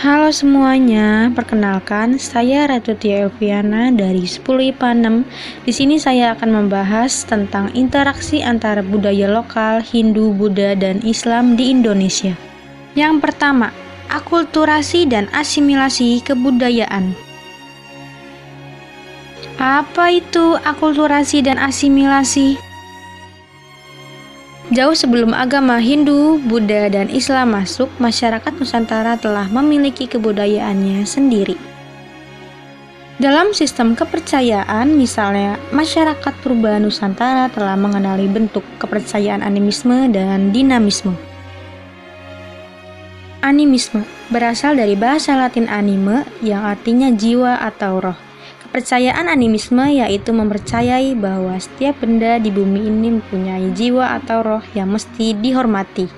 Halo semuanya, perkenalkan saya Ratu Tia Elviana dari 10 IPA 6. Di sini saya akan membahas tentang interaksi antara budaya lokal, Hindu, Buddha, dan Islam di Indonesia. Yang pertama, akulturasi dan asimilasi kebudayaan. Apa itu akulturasi dan asimilasi? Jauh sebelum agama Hindu, Buddha, dan Islam masuk, masyarakat Nusantara telah memiliki kebudayaannya sendiri. Dalam sistem kepercayaan, misalnya, masyarakat purba Nusantara telah mengenali bentuk kepercayaan animisme dan dinamisme. Animisme berasal dari bahasa Latin anime yang artinya jiwa atau roh. Kepercayaan animisme yaitu mempercayai bahwa setiap benda di bumi ini mempunyai jiwa atau roh yang mesti dihormati.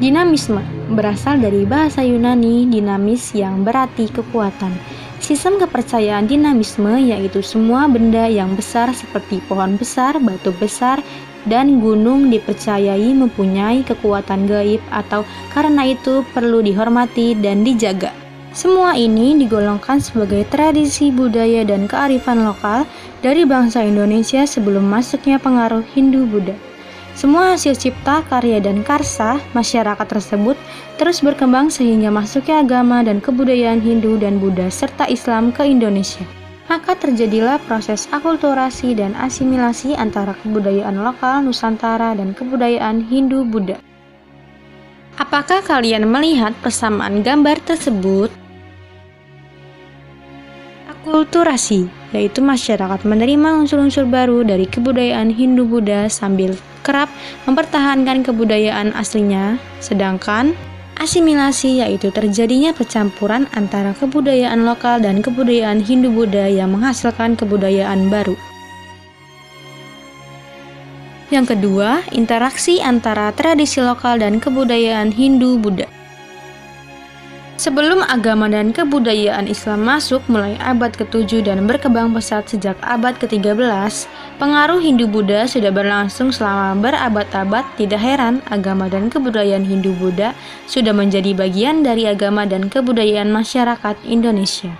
Dinamisme berasal dari bahasa Yunani dinamis yang berarti kekuatan. Sistem kepercayaan dinamisme yaitu semua benda yang besar seperti pohon besar, batu besar, dan gunung dipercayai mempunyai kekuatan gaib atau karena itu perlu dihormati dan dijaga. Semua ini digolongkan sebagai tradisi budaya dan kearifan lokal dari bangsa Indonesia sebelum masuknya pengaruh Hindu-Buddha. Semua hasil cipta, karya, dan karsa masyarakat tersebut terus berkembang sehingga masuknya agama dan kebudayaan Hindu dan Buddha serta Islam ke Indonesia. Maka terjadilah proses akulturasi dan asimilasi antara kebudayaan lokal Nusantara dan kebudayaan Hindu-Buddha. Apakah kalian melihat persamaan gambar tersebut? Akulturasi, yaitu masyarakat menerima unsur-unsur baru dari kebudayaan Hindu-Buddha sambil kerap mempertahankan kebudayaan aslinya, sedangkan asimilasi yaitu terjadinya percampuran antara kebudayaan lokal dan kebudayaan Hindu-Buddha yang menghasilkan kebudayaan baru. Yang kedua, interaksi antara tradisi lokal dan kebudayaan Hindu-Buddha. Sebelum agama dan kebudayaan Islam masuk mulai abad ke-7 dan berkembang pesat sejak abad ke-13, pengaruh Hindu-Buddha sudah berlangsung selama berabad-abad. Tidak heran agama dan kebudayaan Hindu-Buddha sudah menjadi bagian dari agama dan kebudayaan masyarakat Indonesia.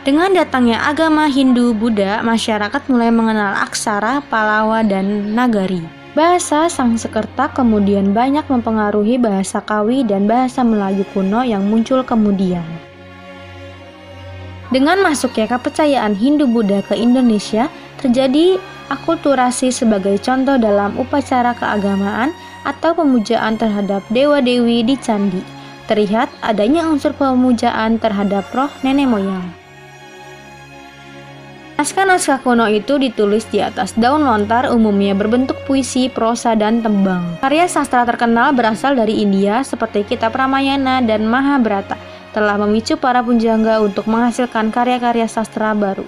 Dengan datangnya agama Hindu-Buddha, masyarakat mulai mengenal aksara, Pallava, dan Nagari. Bahasa Sanskerta kemudian banyak mempengaruhi bahasa Kawi dan bahasa Melayu kuno yang muncul kemudian. Dengan masuknya kepercayaan Hindu-Buddha ke Indonesia, terjadi akulturasi sebagai contoh dalam upacara keagamaan atau pemujaan terhadap dewa-dewi di candi. Terlihat adanya unsur pemujaan terhadap roh nenek moyang. Naskah-naskah kuno itu ditulis di atas daun lontar, umumnya berbentuk puisi, prosa, dan tembang. Karya sastra terkenal berasal dari India seperti Kitab Ramayana dan Mahabharata telah memicu para pujangga untuk menghasilkan karya-karya sastra baru.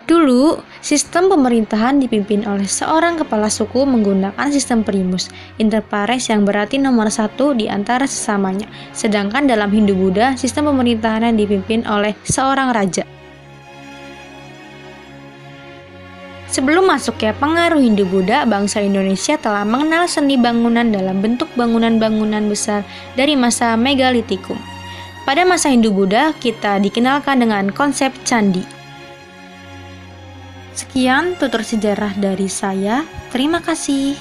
Dulu, sistem pemerintahan dipimpin oleh seorang kepala suku menggunakan sistem primus, inter pares yang berarti nomor satu di antara sesamanya. Sedangkan dalam Hindu-Buddha, sistem pemerintahan dipimpin oleh seorang raja. Sebelum masuknya pengaruh Hindu-Buddha, bangsa Indonesia telah mengenal seni bangunan dalam bentuk bangunan-bangunan besar dari masa Megalitikum. Pada masa Hindu-Buddha, kita dikenalkan dengan konsep candi. Sekian tutur sejarah dari saya. Terima kasih.